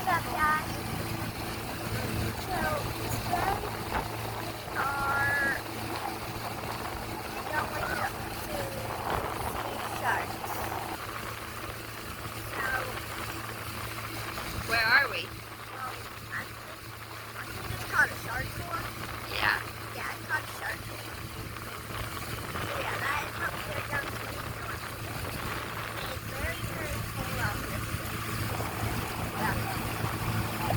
up, guys? So, today we are going up to see sharks. So, Where are we? I think it's called a shark tour. Yeah. Yeah, it's called a shark tour. So yeah, that is what we are going to be doing today. And it's very, very cold out here today. Yeah.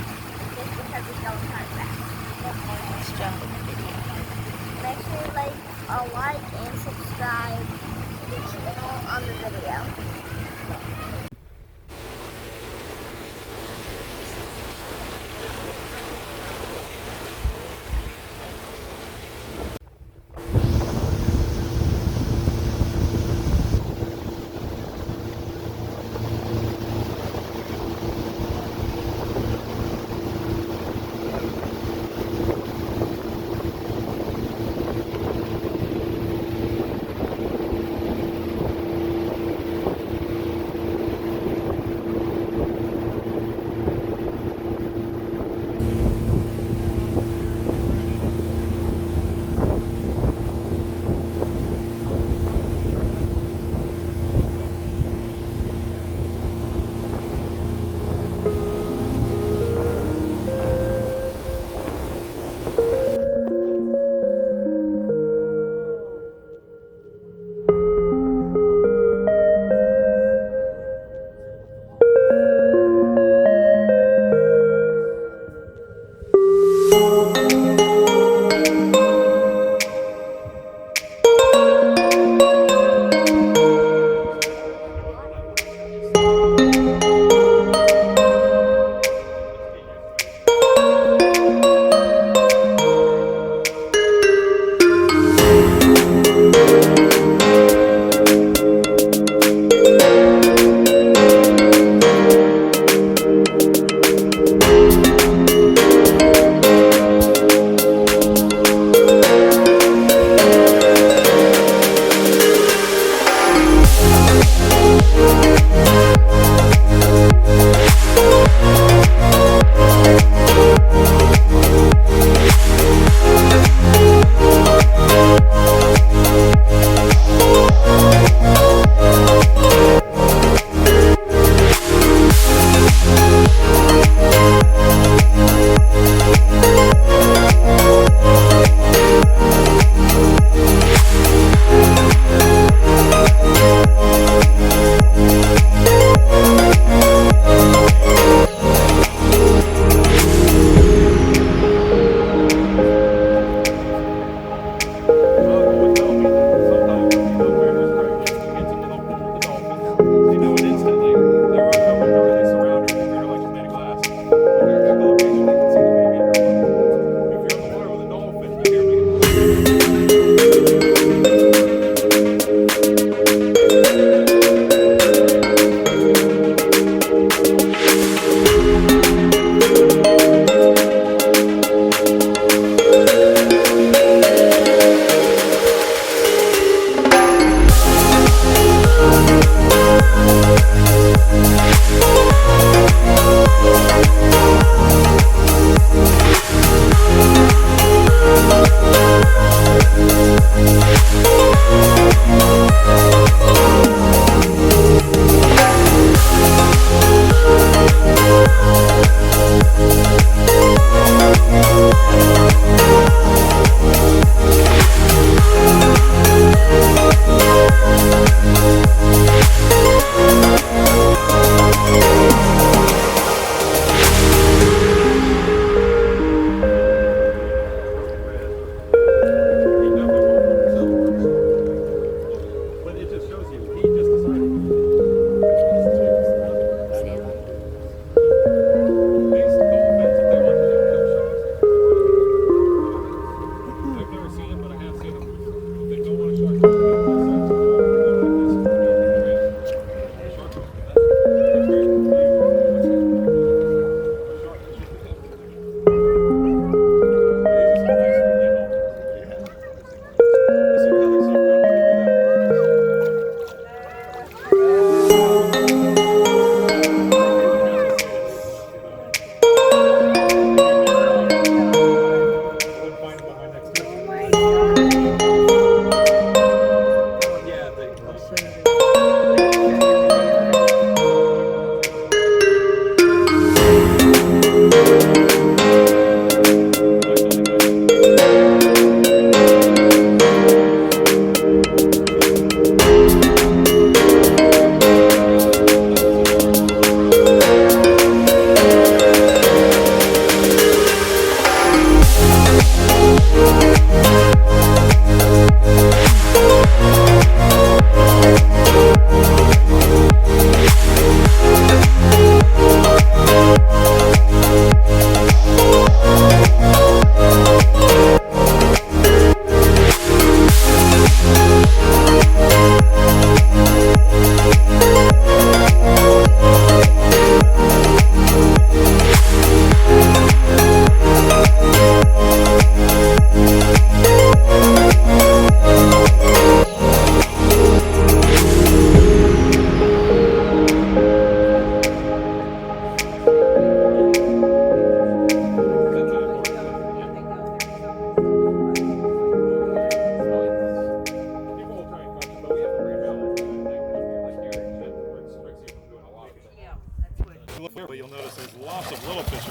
look carefully, you'll notice there's lots of little fish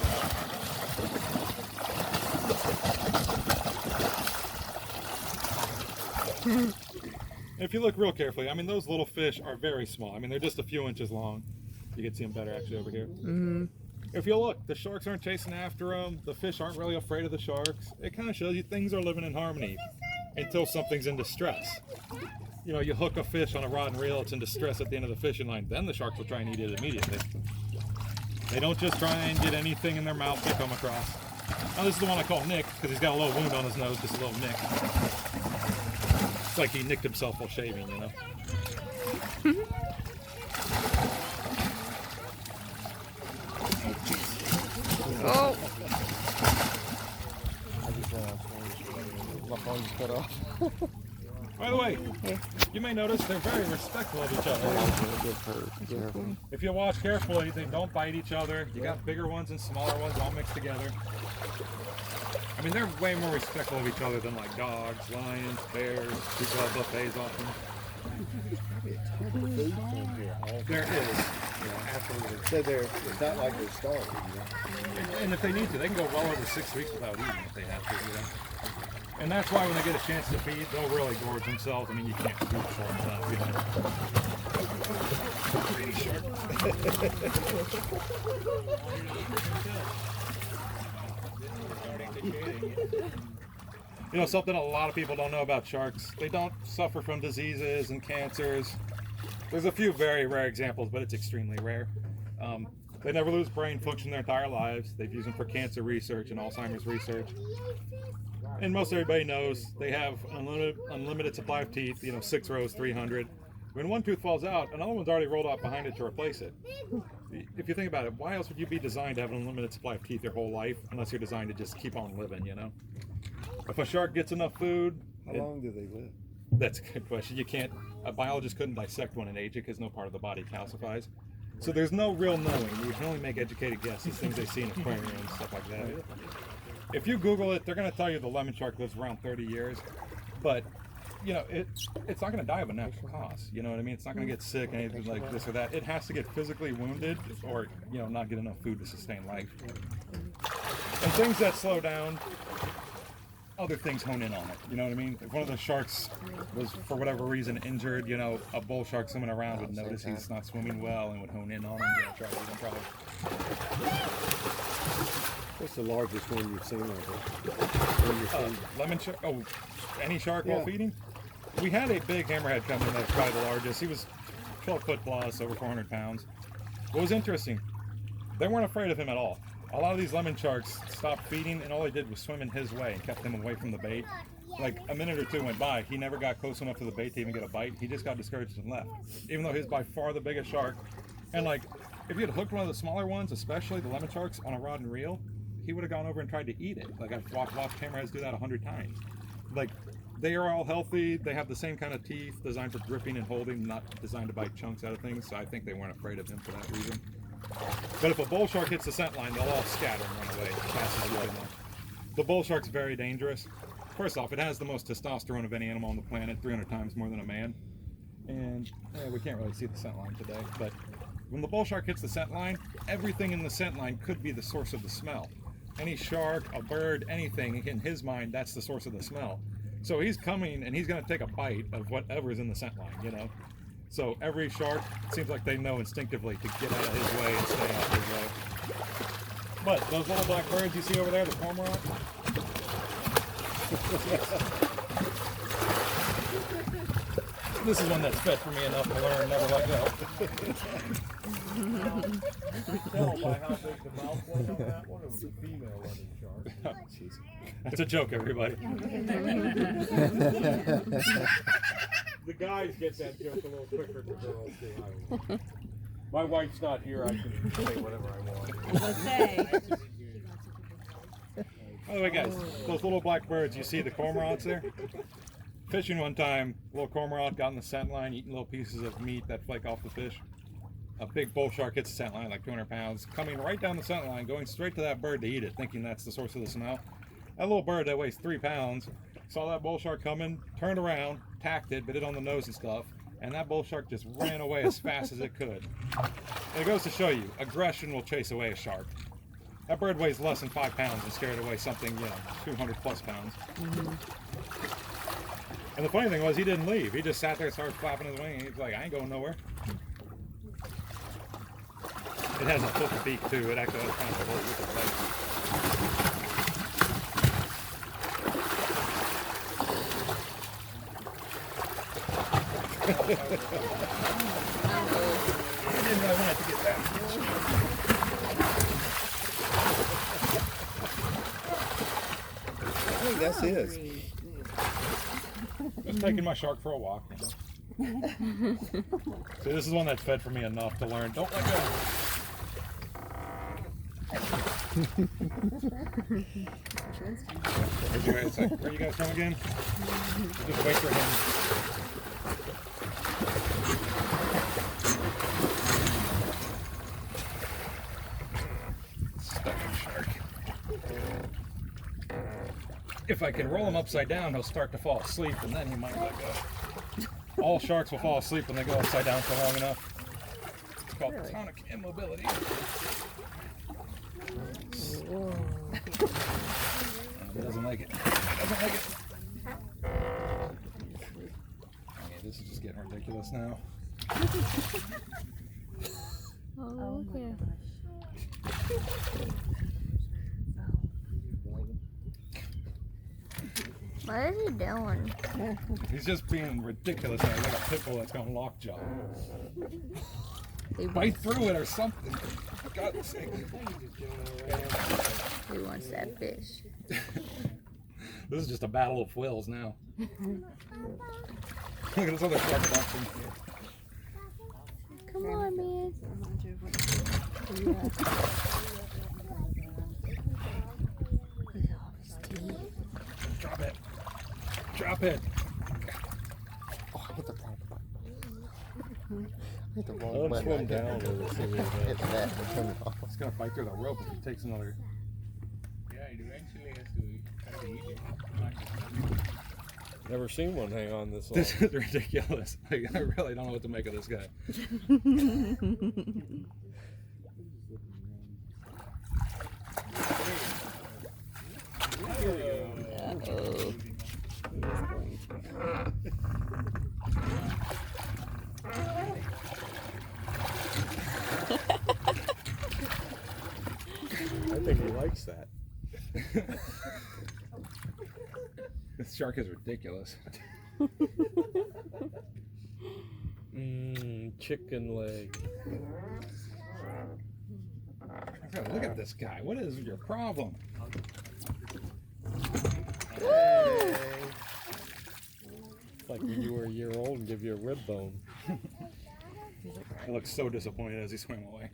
around. If you look real carefully, I mean, those little fish are very small. I mean, they're just a few inches long. You can see them better actually over here. If you look, the sharks aren't chasing after them. The fish aren't really afraid of the sharks. It kind of shows you things are living in harmony until something's in distress. You know, you hook a fish on a rod and reel, it's in distress at the end of the fishing line, then the sharks will try and eat it immediately. They don't just try and get anything in their mouth they come across. Now this is the one I call Nick, because he's got a little wound on his nose, just a little nick. It's like he nicked himself while shaving, you know. Oh! My phone's cut off. By the way, you may notice they're very respectful of each other. If you watch carefully, they don't bite each other. You got bigger ones and smaller ones all mixed together. I mean, they're way more respectful of each other than like dogs, lions, bears. People have buffets often. There is. Yeah, absolutely. So it's not like they're starving, you know? And if they need to, they can go well over 6 weeks without eating if they have to, you know. And that's why when they get a chance to feed, they'll really gorge themselves. I mean, you can't feed sharks enough, you know. Pretty sharp. You know, something a lot of people don't know about sharks, they don't suffer from diseases and cancers. There's a few very rare examples, but it's extremely rare. They never lose brain function their entire lives. They've used them for cancer research and Alzheimer's research. And most everybody knows they have an unlimited supply of teeth, you know, 6 rows, 300. When one tooth falls out, another one's already rolled out behind it to replace it. If you think about it, why else would you be designed to have an unlimited supply of teeth your whole life unless you're designed to just keep on living, you know? If a shark gets enough food... How long do they live? That's a good question. You can't... A biologist couldn't dissect one and age it because no part of the body calcifies. So there's no real knowing. You can only make educated guesses, things they see in aquariums and stuff like that. If you Google it, they're going to tell you the lemon shark lives around 30 years. But, you know, it's not going to die of a natural cause. You know what I mean? It's not going to get sick, anything like this or that. It has to get physically wounded or, you know, not get enough food to sustain life. And things that slow down, other things hone in on it. You know what I mean? If one of the sharks was, for whatever reason, injured, you know, a bull shark swimming around would notice he's not swimming well and would hone in on him, you know, try to eat him probably. What's the largest one you've seen over? Lemon shark? Oh, any shark while feeding? We had a big hammerhead come in that was probably the largest. He was 12 foot plus, over 400 pounds. What was interesting, they weren't afraid of him at all. A lot of these lemon sharks stopped feeding and all they did was swim in his way and kept him away from the bait. Like a minute or two went by, he never got close enough to the bait to even get a bite. He just got discouraged and left. Even though he's by far the biggest shark. And like, if you had hooked one of the smaller ones, especially the lemon sharks, on a rod and reel, he would have gone over and tried to eat it. Like I've watched hammerheads do that 100 times. Like, they are all healthy, they have the same kind of teeth, designed for gripping and holding, not designed to bite chunks out of things, so I think they weren't afraid of him for that reason. But if a bull shark hits the scent line, they'll all scatter and run away as fast as you can. The bull shark's very dangerous. First off, it has the most testosterone of any animal on the planet, 300 times more than a man. And we can't really see the scent line today, but when the bull shark hits the scent line, everything in the scent line could be the source of the smell. Any shark, a bird, anything, in his mind, that's the source of the smell. So he's coming and he's going to take a bite of whatever's in the scent line, you know? So every shark, it seems like they know instinctively to get out of his way and stay out of his way. But those little black birds you see over there, the cormorant, this is one that's fed for me enough to learn never let go. You can tell by how big the mouth was on that one, it was a female lemon shark. Oh, jeez. That's a joke, everybody. The guys get that joke a little quicker than girls do. My wife's not here, I can say whatever I want. By the way, guys, those little black birds, you see the cormorants there? Fishing one time, a little cormorant got in the scent line, eating little pieces of meat that flake off the fish. A big bull shark hits the scent line, like 200 pounds, coming right down the scent line, going straight to that bird to eat it, thinking that's the source of the smell. That little bird that weighs 3 pounds saw that bull shark coming, turned around, tacked it, bit it on the nose and stuff, and that bull shark just ran away as fast as it could. And it goes to show you, aggression will chase away a shark. That bird weighs less than 5 pounds and scared away something, 200 plus pounds. And the funny thing was, he didn't leave. He just sat there and started flapping his wing. He's like, I ain't going nowhere. It has a hooked beak too. It actually has kind of a little wicked leg. I didn't really want it to get that. I think that's his. Just taking my shark for a walk. See, this is one that's fed for me enough to learn. Don't let go. Where you guys from again? Just wait for him. Stubborn shark. If I can roll him upside down, he'll start to fall asleep, and then he might let go. All sharks will fall asleep when they go upside down for long enough. It's called tonic immobility. He doesn't like it. He doesn't like it. Okay, this is just getting ridiculous now. Oh, okay. What is he doing? He's just being ridiculous. Like a pit bull that's going lockjaw. He Bite wants, through it or something. For God's sake. he wants that fish. This is just a battle of wills now. Look at this other shark boxing. Come on, man. Drop it. Drop it. Oh, I hit the wrong button. I hit the wrong Don't button. swim down with it. Hit the net and turn it off. It's gonna bite through the rope if it takes another. Yeah, it eventually has to eat it. Never seen one hang on this long. This is ridiculous. Like, I really don't know what to make of this guy. Uh-oh. I think he likes that. This shark is ridiculous. Chicken leg. Look at this guy. What is your problem? It's like when you were a year old and give you a rib bone. He looks so disappointed as he swam away.